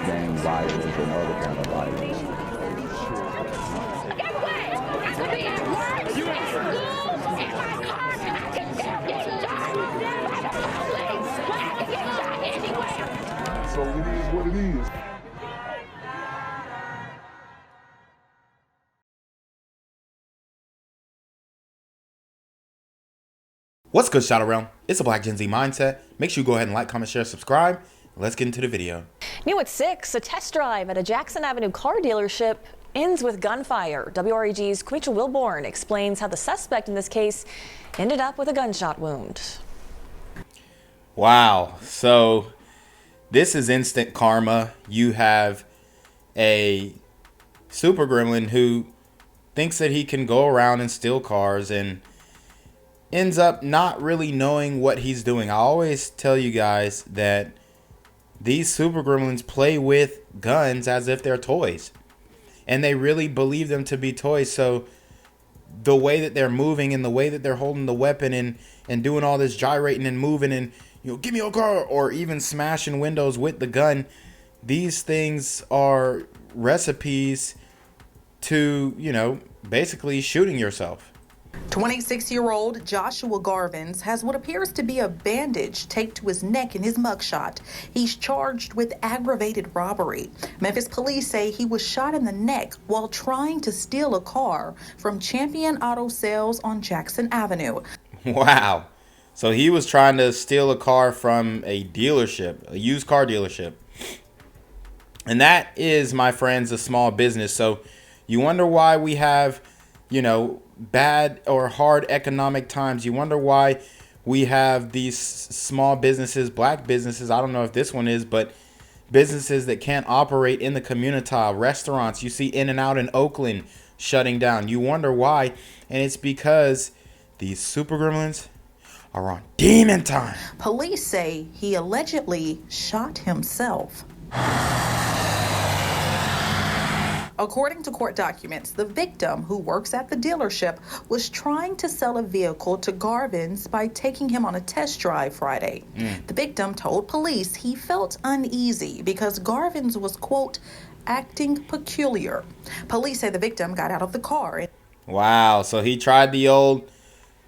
gang violence and other kind of violence. Get away! I could be at work, at school, in my car, and I can still get shot by the police. But I can get shot anywhere. So it is what it is. What's good, Shadow Realm? It's a Black Gen Z Mindset. Make sure you go ahead and like, comment, share, subscribe. Let's get into the video. New at 6, a test drive at a Jackson Avenue car dealership ends with gunfire. WREG's Queecha Wilborn explains how the suspect in this case ended up with a gunshot wound. Wow. So this is instant karma. You have a super gremlin who thinks that he can go around and steal cars and ends up not really knowing what he's doing. I always tell you guys that these super gremlins play with guns as if they're toys, and they really believe them to be toys. So the way that they're moving and the way that they're holding the weapon and doing all this gyrating and moving and, you know, give me a car, or even smashing windows with the gun, these things are recipes to, you know, basically shooting yourself. 26-year-old Joshua Garvins has what appears to be a bandage taped to his neck in his mugshot. He's charged with aggravated robbery. Memphis police say he was shot in the neck while trying to steal a car from Champion Auto Sales on Jackson Avenue. Wow. So he was trying to steal a car from a dealership, a used car dealership. And that is, my friends, a small business. So you wonder why we have, you know, bad or hard economic times. You wonder why we have these small businesses, black businesses. I don't know if this one is, but businesses that can't operate in the community. Restaurants, you see In-N-Out in Oakland shutting down. You wonder why, and it's because these super gremlins are on demon time. Police say he allegedly shot himself. According to court documents, the victim, who works at the dealership, was trying to sell a vehicle to Garvins by taking him on a test drive Friday. The victim told police he felt uneasy because Garvins was, quote, acting peculiar. Police say the victim got out of the car. Wow, so he tried the old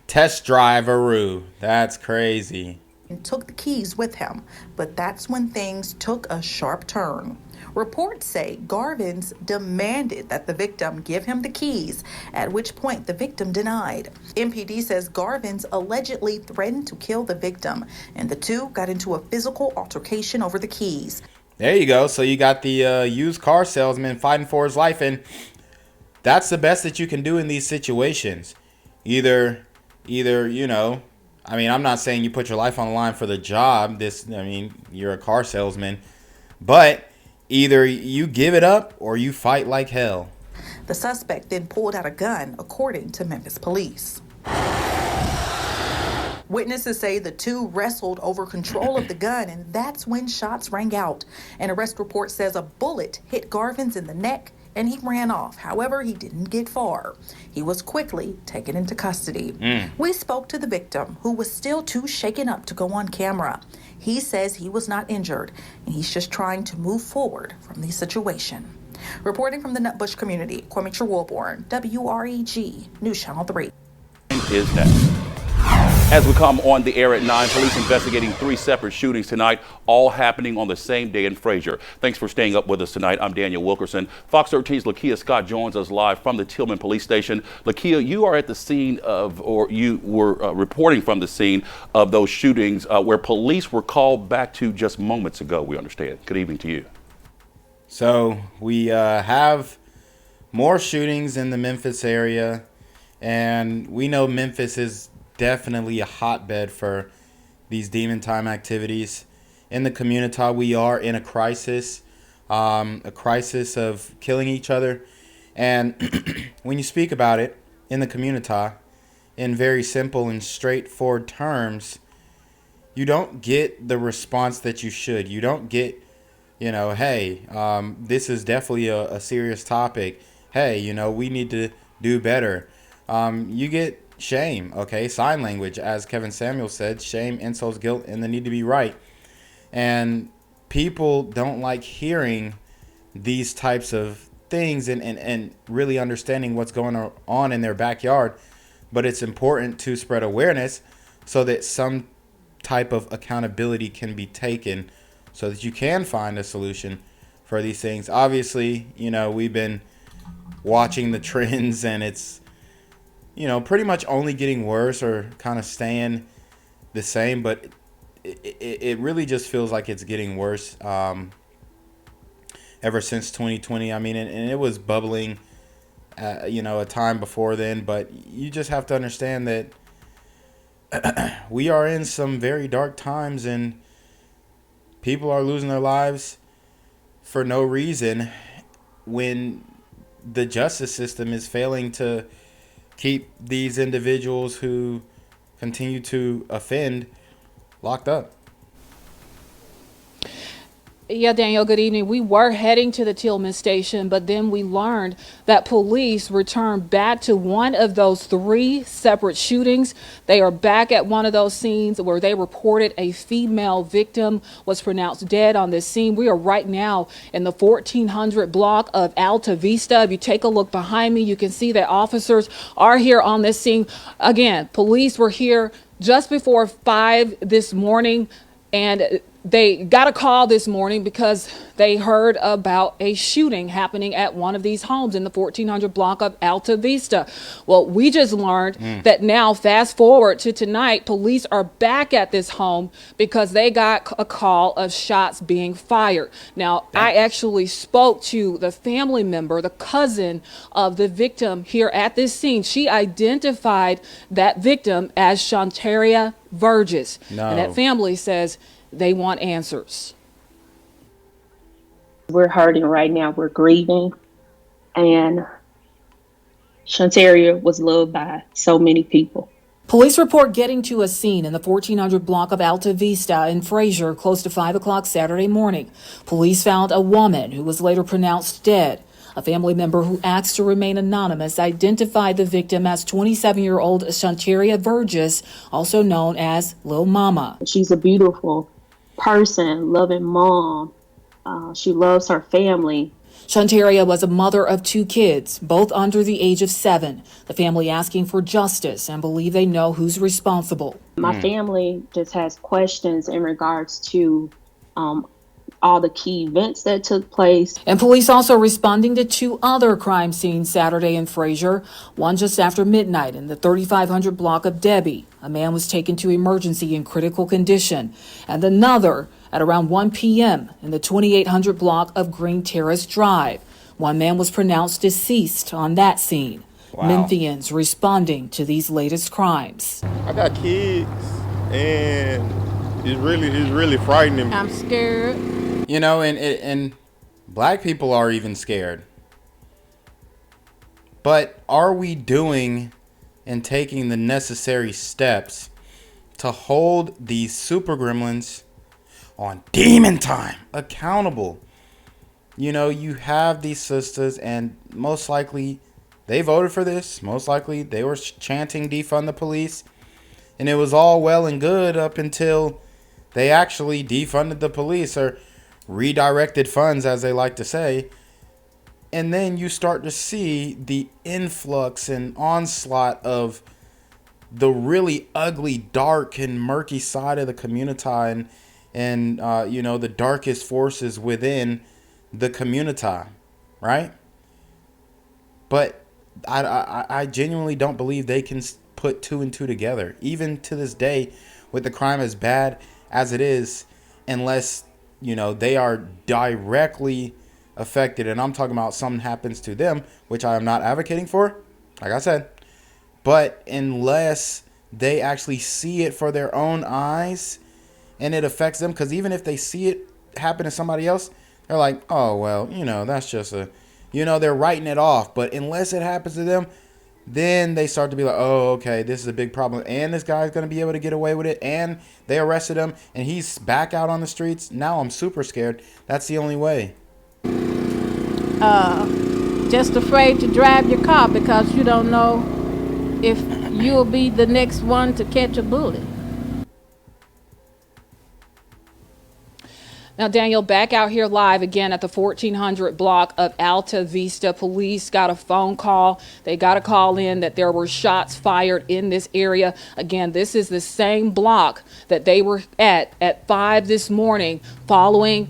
test drive-a-roo. That's crazy. And took the keys with him, but that's when things took a sharp turn. Reports say Garvins demanded that the victim give him the keys, at which point the victim denied. MPD says Garvins allegedly threatened to kill the victim, and the two got into a physical altercation over the keys. There you go. So you got the used car salesman fighting for his life, and that's the best that you can do in these situations. Either, you know, I mean, I'm not saying you put your life on the line for the job. You're a car salesman, but either you give it up or you fight like hell. The suspect then pulled out a gun, according to Memphis police. Witnesses say the two wrestled over control of the gun, and that's when shots rang out. An arrest report says a bullet hit Garvins in the neck and he ran off. However, he didn't get far. He was quickly taken into custody. We spoke to the victim, who was still too shaken up to go on camera. He says he was not injured, and he's just trying to move forward from the situation. Reporting from the Nutbush community, Queecha Wilborn, WREG, News Channel 3. Is next. As we come on the air at 9, police investigating 3 separate shootings tonight, all happening on the same day in Frazier. Thanks for staying up with us tonight. I'm Daniel Wilkerson. Fox 13's Lakia Scott joins us live from the Tillman Police Station. Lakia, you are at the scene of, or you were reporting from the scene of those shootings where police were called back to just moments ago, we understand. Good evening to you. So we have more shootings in the Memphis area, and we know Memphis is definitely a hotbed for these demon time activities. In the community, we are in a crisis of killing each other. And when you speak about it in the community in very simple and straightforward terms, you don't get the response that you should. You don't get, you know, hey, this is definitely a serious topic. Hey, you know, we need to do better. You get shame, okay? Sign language, as Kevin Samuel said, shame, insults, guilt, and the need to be right. And people don't like hearing these types of things and really understanding what's going on in their backyard. But it's important to spread awareness so that some type of accountability can be taken so that you can find a solution for these things. Obviously, you know, we've been watching the trends and it's, you know, pretty much only getting worse or kind of staying the same, but it really just feels like it's getting worse ever since 2020. I mean, and it was bubbling, you know, a time before then, but you just have to understand that we are in some very dark times and people are losing their lives for no reason when the justice system is failing to keep these individuals who continue to offend locked up. Yeah, Daniel, good evening. We were heading to the Tillman station, but then we learned that police returned back to one of those 3 separate shootings. They are back at one of those scenes where they reported a female victim was pronounced dead on this scene. We are right now in the 1400 block of Alta Vista. If you take a look behind me, you can see that officers are here on this scene. Again, police were here just before 5 this morning, and they got a call this morning because they heard about a shooting happening at one of these homes in the 1400 block of Alta Vista. Well, we just learned that now, fast forward to tonight, police are back at this home because they got a call of shots being fired. Now, I actually spoke to the family member, the cousin of the victim here at this scene. She identified that victim as Shuntaria Virgous. No. And that family says they want answers. We're hurting right now. We're grieving. And Shuntaria was loved by so many people. Police report getting to a scene in the 1400 block of Alta Vista in Fraser close to 5 o'clock Saturday morning. Police found a woman who was later pronounced dead. A family member who asked to remain anonymous identified the victim as 27-year-old Shuntaria Virgous, also known as Lil Mama. She's a beautiful person, loving mom. She loves her family. Shuntaria was a mother of 2 kids, both under the age of 7. The family asking for justice and believe they know who's responsible. My family just has questions in regards to all the key events that took place. And police also responding to 2 other crime scenes Saturday in Fraser, one just after midnight in the 3500 block of Debbie. A man was taken to emergency in critical condition, and another at around 1 p.m. in the 2800 block of Green Terrace Drive. One man was pronounced deceased on that scene. Wow. Memphians responding to these latest crimes. I got kids, and it's really frightening me. I'm scared. You know, and black people are even scared. But are we doing and taking the necessary steps to hold these super gremlins on demon time accountable? You know, you have these sisters, and most likely they voted for this. Most likely they were chanting defund the police. And it was all well and good up until they actually defunded the police, or redirected funds, as they like to say. And then you start to see the influx and onslaught of the really ugly, dark, and murky side of the community, and you know, the darkest forces within the community, right? But I genuinely don't believe they can put 2 and 2 together, even to this day, with the crime as bad as it is, unless, you know, they are directly affected. And I'm talking about something happens to them, which I am not advocating for, like I said. But unless they actually see it for their own eyes and it affects them, because even if they see it happen to somebody else, they're like, oh, well, you know, that's just a, you know, they're writing it off. But unless it happens to them, then they start to be like, oh, okay, this is a big problem, and this guy's going to be able to get away with it, and they arrested him, and he's back out on the streets. Now I'm super scared. That's the only way. Just afraid to drive your car because you don't know if you'll be the next one to catch a bullet. Now, Daniel, back out here live again at the 1400 block of Alta Vista. Police got a phone call. They got a call in that there were shots fired in this area. Again, this is the same block that they were at 5 this morning following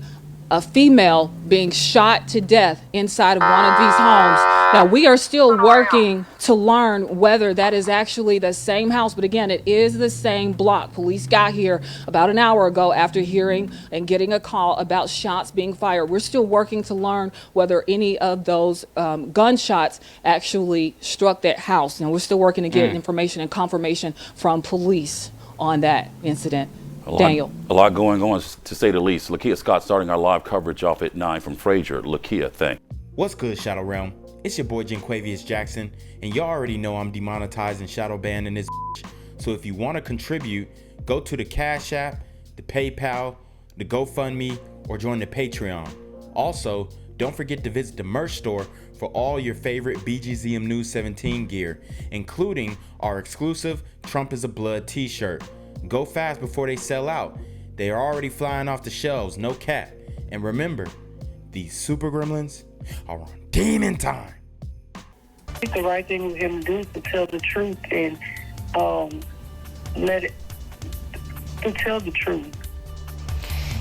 a female being shot to death inside of one of these homes. Now, we are still working to learn whether that is actually the same house, but again, it is the same block. Police got here about an hour ago after hearing and getting a call about shots being fired. We're still working to learn whether any of those gunshots actually struck that house. Now, we're still working to get information and confirmation from police on that incident. Daniel. A lot going on, to say the least. Lakia Scott starting our live coverage off at 9 from Frazier. Lakia, thanks. What's good, Shadow Realm? It's your boy Jenquavius Jackson, and y'all already know I'm demonetized and shadow banned in this bitch. So if you want to contribute, go to the Cash App, the PayPal, the GoFundMe, or join the Patreon. Also, don't forget to visit the merch store for all your favorite BGZM News 17 gear, including our exclusive Trump is a Blood t-shirt. Go fast before they sell out. They are already flying off the shelves, no cap. And remember, these super gremlins are on demon time. I think the right thing for him to do is to tell the truth and to tell the truth.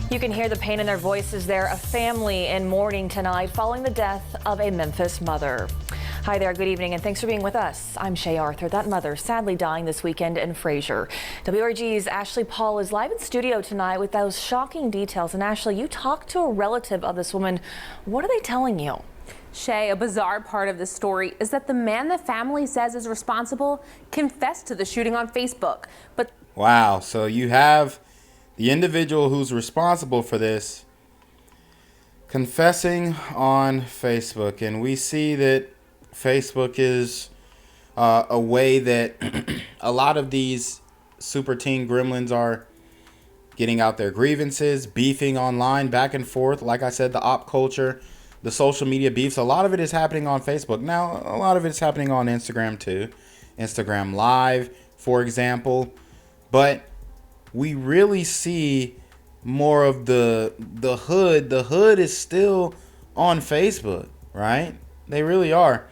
You can hear the pain in their voices there. A family in mourning tonight following the death of a Memphis mother. Hi there, good evening, and thanks for being with us. I'm Shay Arthur. That mother sadly dying this weekend in Frazier. WRG's Ashley Paul is live in studio tonight with those shocking details. And Ashley, you talked to a relative of this woman. What are they telling you? Shay, a bizarre part of this story is that the man the family says is responsible confessed to the shooting on Facebook. But wow, so you have the individual who's responsible for this confessing on Facebook, and we see that Facebook is a way that a lot of these super teen gremlins are getting out their grievances, beefing online, back and forth. Like I said, the op culture, the social media beefs, a lot of it is happening on Facebook. Now, a lot of it's happening on Instagram too. Instagram Live, for example. But we really see more of the hood. The hood is still on Facebook, right? They really are.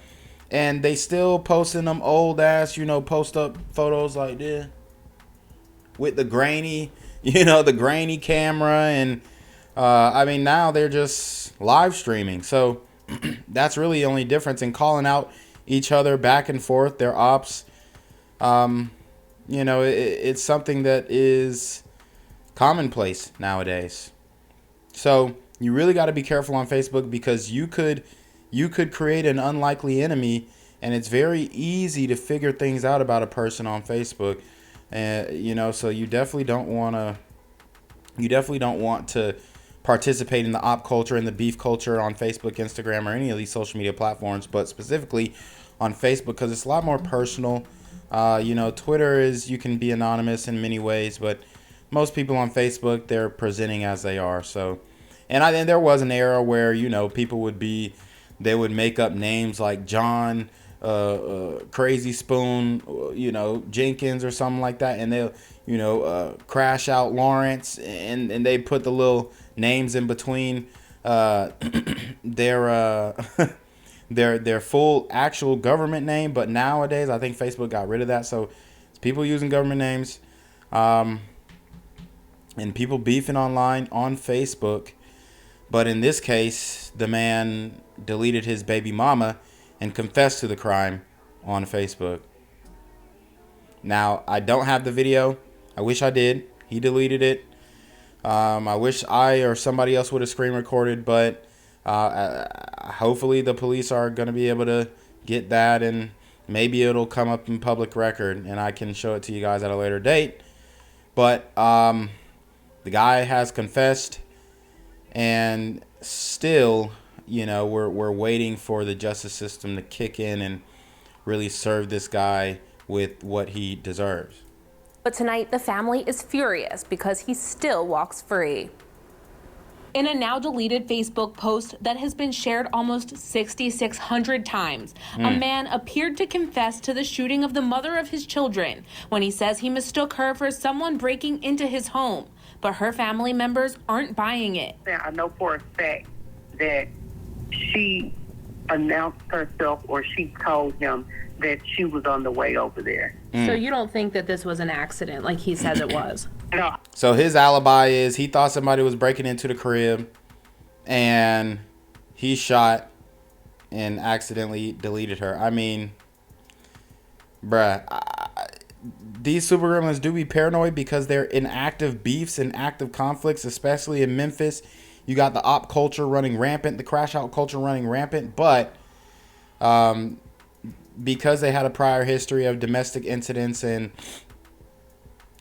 And they still posting them old ass, post up photos like this with the grainy, the grainy camera. And I mean, now they're just live streaming. So that's really the only difference in calling out each other back and forth, their ops. It's something that is commonplace nowadays. So you really got to be careful on Facebook, because you could create an unlikely enemy, and it's very easy to figure things out about a person on Facebook. So you definitely don't want to participate in the op culture and the beef culture on Facebook, Instagram, or any of these social media platforms, but specifically on Facebook, because it's a lot more personal. Twitter is, you can be anonymous in many ways, but most people on Facebook, they're presenting as they are. So, and there was an era where, people would make up names like John, Crazy Spoon, Jenkins or something like that. And they'll, Crash Out Lawrence, and they put the little names in between, their full actual government name. But nowadays, I think Facebook got rid of that. So it's people using government names, and people beefing online on Facebook. But in this case, the man deleted his baby mama and confessed to the crime on Facebook. Now, I don't have the video. I wish I did. He deleted it. I wish I or somebody else would have screen recorded, but hopefully the police are going to be able to get that, and maybe it'll come up in public record and I can show it to you guys at a later date. But the guy has confessed, and still, we're waiting for the justice system to kick in and really serve this guy with what he deserves. But tonight, the family is furious because he still walks free. In a now deleted Facebook post that has been shared almost 6,600 times, a man appeared to confess to the shooting of the mother of his children when he says he mistook her for someone breaking into his home. but her family members aren't buying it. I know for a fact that she announced herself or she told him that she was on the way over there. So you don't think that this was an accident like he says it was? No. So his alibi is he thought somebody was breaking into the crib and he shot and accidentally deleted her. I mean, bruh, these super gremlins do be paranoid because they're in active beefs and active conflicts, especially in Memphis. You got the op culture running rampant, the crash out culture running rampant, but because they had a prior history of domestic incidents and,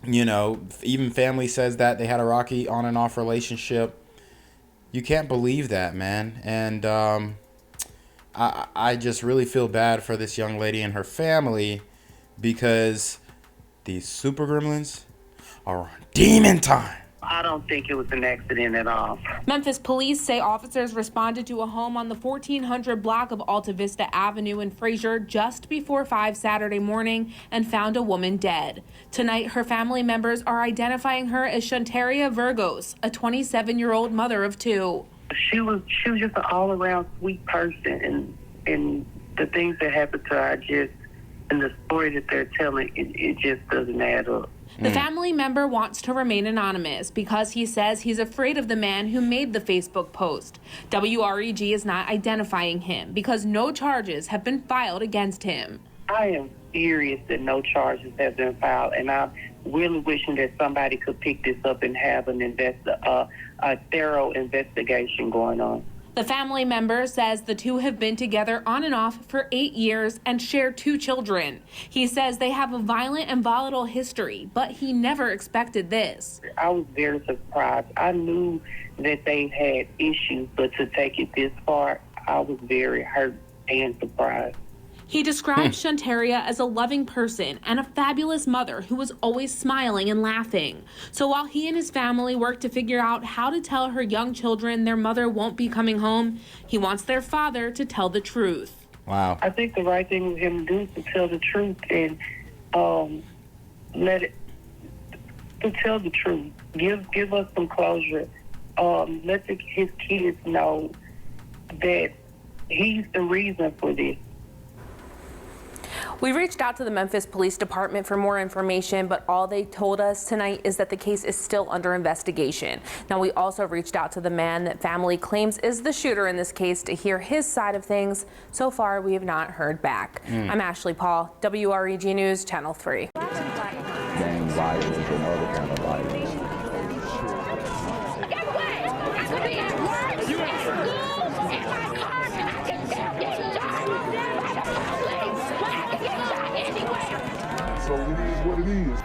you know, even family says that they had a rocky on and off relationship, you can't believe that, man. And I just really feel bad for this young lady and her family because these super gremlins are on demon time. I don't think it was an accident at all. Memphis police say officers responded to a home on the 1400 block of Alta Vista Avenue in Frazier just before 5 Saturday morning and found a woman dead. Tonight, her family members are identifying her as Shuntaria Virgous, a 27-year-old mother of two. She was just an all-around sweet person, and the things that happened to her, and the story that they're telling, it just doesn't add up. The family member wants to remain anonymous because he says he's afraid of the man who made the Facebook post. WREG is not identifying him because no charges have been filed against him. I am furious that no charges have been filed, and I'm really wishing that somebody could pick this up and have a thorough investigation going on. The family member says the two have been together on and off for 8 years and share 2 children. He says they have a violent and volatile history, but he never expected this. I was very surprised. I knew that they had issues, but to take it this far, I was very hurt and surprised. He described Shuntaria as a loving person and a fabulous mother who was always smiling and laughing. So while he and his family work to figure out how to tell her young children their mother won't be coming home, he wants their father to tell the truth. Wow. I think the right thing for him to do is to tell the truth and to tell the truth. Give us some closure. Let his kids know that he's the reason for this. We reached out to the Memphis Police Department for more information, but all they told us tonight is that the case is still under investigation. Now, we also reached out to the man that family claims is the shooter in this case to hear his side of things. So far, we have not heard back. I'm Ashley Paul, WREG News, Channel 3. Gang violence and other kind of violence. Guess what? I could be at work, at school, in my car, and I can still get shot by the police. But I can get shot anywhere. So it is what it is.